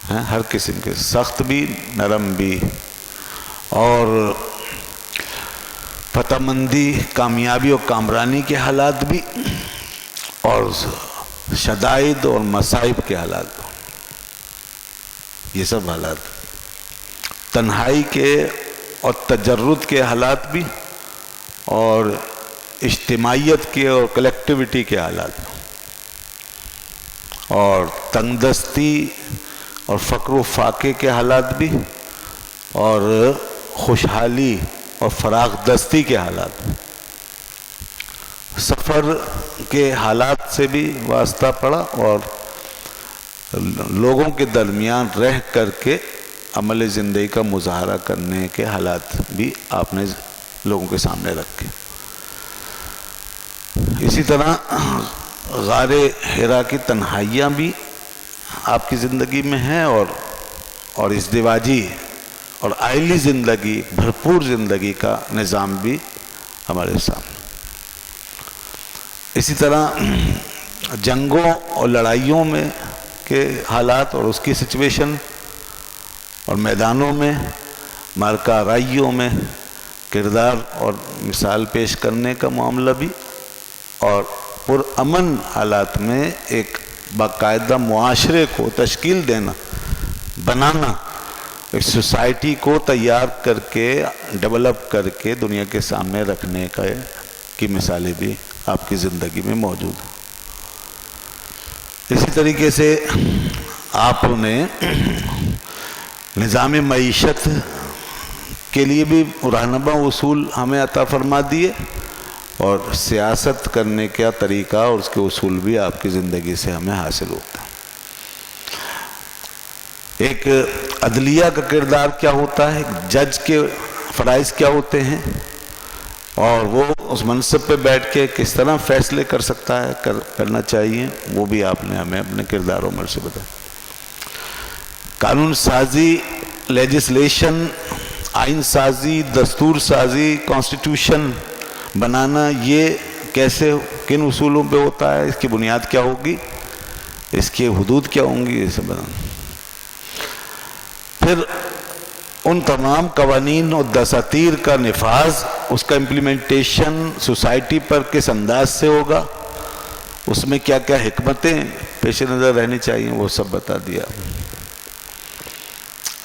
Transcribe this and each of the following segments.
ہیں، ہر قسم کے، سخت بھی نرم بھی، اور فتح مندی، کامیابی اور کامرانی کے حالات بھی، اور شدائد اور مصائب کے حالات بھی، یہ سب حالات، تنہائی کے اور تجرد کے حالات بھی، اور اجتماعیت کے اور کلیکٹیویٹی کے حالات، اور تنگ دستی اور فقر و فاقے کے حالات بھی، اور خوشحالی اور فراغ دستی کے حالات، سفر کے حالات سے بھی واسطہ پڑا، اور لوگوں کے درمیان رہ کر کے عمل زندگی کا مظاہرہ کرنے کے حالات بھی آپ نے لوگوں کے سامنے رکھے۔ اسی طرح غار حرا کی تنہائیاں بھی آپ کی زندگی میں ہیں، اور ازدواجی اور عائلی زندگی، بھرپور زندگی کا نظام بھی ہمارے سامنے۔ اسی طرح جنگوں اور لڑائیوں میں کے حالات اور اس کی سچویشن، اور میدانوں میں، معرکہ آرائیوں میں کردار اور مثال پیش کرنے کا معاملہ بھی، اور پرامن حالات میں ایک باقاعدہ معاشرے کو تشکیل دینا، بنانا، ایک سوسائٹی کو تیار کر کے ڈیولپ کر کے دنیا کے سامنے رکھنے کی مثالیں بھی آپ کی زندگی میں موجود ہیں۔ اسی طریقے سے آپ نے نظام معیشت کے لیے بھی رہنما اصول ہمیں عطا فرما دیے، اور سیاست کرنے کا طریقہ اور اس کے اصول بھی آپ کی زندگی سے ہمیں حاصل ہوتا ہے۔ ایک عدلیہ کا کردار کیا ہوتا ہے، جج کے فرائض کیا ہوتے ہیں، اور وہ اس منصب پہ بیٹھ کے کس طرح فیصلے کر سکتا ہے، کرنا چاہیے، وہ بھی آپ نے ہمیں اپنے کردار و عمل سے بتایا۔ قانون سازی، لیجسلیشن، آئین سازی، دستور سازی، کانسٹیٹیوشن بنانا، یہ کیسے، کن اصولوں پہ ہوتا ہے، اس کی بنیاد کیا ہوگی، اس کے حدود کیا ہوں گی، یہ سب بنانا۔ پھر ان تمام قوانین اور دساتیر کا نفاذ، اس کا امپلیمنٹیشن سوسائٹی پر کس انداز سے ہوگا، اس میں کیا کیا حکمتیں پیش نظر رہنی چاہیے، وہ سب بتا دیا۔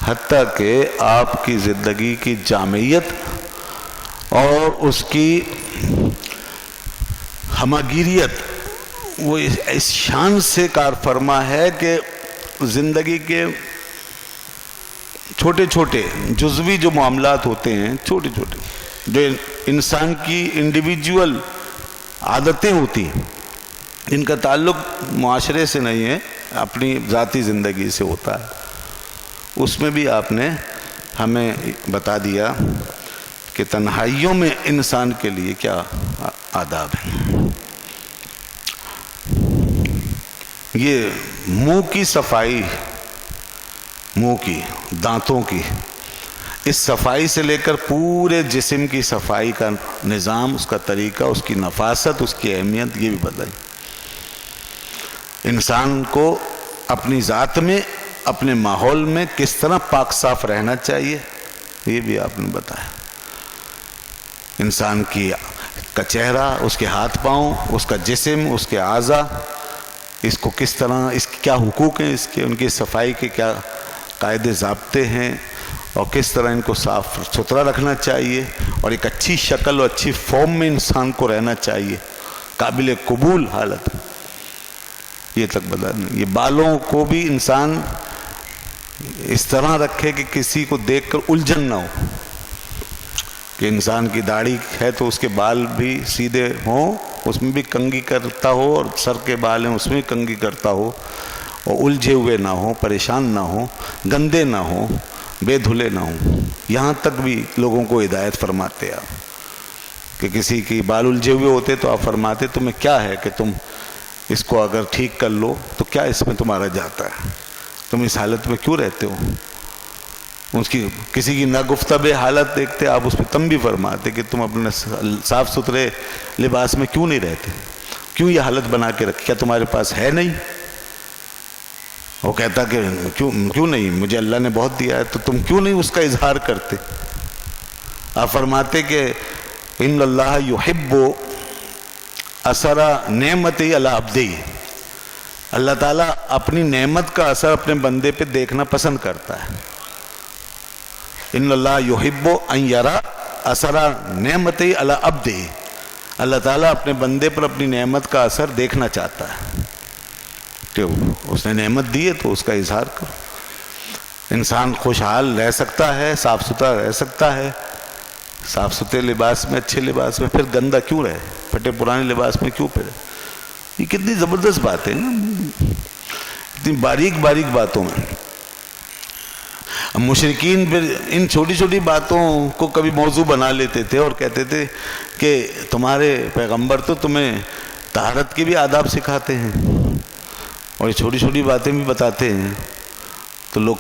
حتیٰ کہ آپ کی زندگی کی جامعیت اور اس کی ہماگیریت وہ اس شان سے کار فرما ہے کہ زندگی کے چھوٹے چھوٹے جزوی جو معاملات ہوتے ہیں، چھوٹے چھوٹے جو انسان کی انڈیویجول عادتیں ہوتی ہیں، ان کا تعلق معاشرے سے نہیں ہے، اپنی ذاتی زندگی سے ہوتا ہے، اس میں بھی آپ نے ہمیں بتا دیا کہ تنہائیوں میں انسان کے لیے کیا آداب ہیں۔ یہ منہ کی صفائی، منہ کی، دانتوں کی، اس صفائی سے لے کر پورے جسم کی صفائی کا نظام، اس کا طریقہ، اس کی نفاست، اس کی اہمیت، یہ بھی بتائی۔ انسان کو اپنی ذات میں، اپنے ماحول میں کس طرح پاک صاف رہنا چاہیے، یہ بھی آپ نے بتایا۔ انسان کا چہرہ، اس کے ہاتھ پاؤں، اس کا جسم، اس کے اعضاء، اس کو کس طرح، اس کے کیا حقوق ہیں، اس کے، ان کی صفائی کے کیا قاعدے ضابطے ہیں، اور کس طرح ان کو صاف ستھرا رکھنا چاہیے، اور ایک اچھی شکل اور اچھی فارم میں انسان کو رہنا چاہیے، قابل قبول حالت، یہ تک بتا دیں۔ یہ بالوں کو بھی انسان اس طرح رکھے کہ کسی کو دیکھ کر الجھن نہ ہو، کہ انسان کی داڑھی ہے تو اس کے بال بھی سیدھے ہوں، اس میں بھی کنگھی کرتا ہو، اور سر کے بال ہیں اس میں بھی کنگھی کرتا ہو، اور الجھے ہوئے نہ ہوں، پریشان نہ ہوں، گندے نہ ہوں، بے دھلے نہ ہوں۔ یہاں تک بھی لوگوں کو ہدایت فرماتے آپ، کہ کسی کی بال الجھے ہوئے ہوتے تو آپ فرماتے تمہیں کیا ہے کہ تم اس کو اگر ٹھیک کر لو تو کیا اس میں تمہارا جاتا ہے، تم اس حالت میں کیوں رہتے ہو؟ اس کی کسی کی ناگفتہ حالت دیکھتے آپ اس پہ تم بھی فرماتے کہ تم اپنے صاف ستھرے لباس میں کیوں نہیں رہتے، کیوں یہ حالت بنا کے رکھی، کیا تمہارے پاس ہے نہیں؟ وہ کہتا کہ کیوں نہیں، مجھے اللہ نے بہت دیا ہے، تو تم کیوں نہیں اس کا اظہار کرتے؟ آپ فرماتے کہ ان اللہ یحب اثر نعمتی علی عبدی، اللہ تعالیٰ اپنی نعمت کا اثر اپنے بندے پہ دیکھنا پسند کرتا ہے. ان اللہ یحب ان یرا اثر نعمتی علی عبدی، اللہ تعالیٰ اپنے بندے پر اپنی نعمت کا اثر دیکھنا چاہتا ہے کہ اس نے نعمت دی ہے تو اس کا اظہار کرو. انسان خوشحال رہ سکتا ہے، صاف ستھرا رہ سکتا ہے، صاف ستھرے لباس میں، اچھے لباس میں، پھر گندہ کیوں رہے، پھٹے پرانے لباس میں کیوں پھرے؟ یہ کتنی زبردست بات ہے نا، اتنی باریک باریک باتوں میں. مشرکین پھر ان چھوٹی چھوٹی باتوں کو کبھی موضوع بنا لیتے تھے اور کہتے تھے کہ تمہارے پیغمبر تو تمہیں طہارت کے بھی آداب سکھاتے ہیں اور یہ چھوٹی چھوٹی باتیں بھی بتاتے ہیں.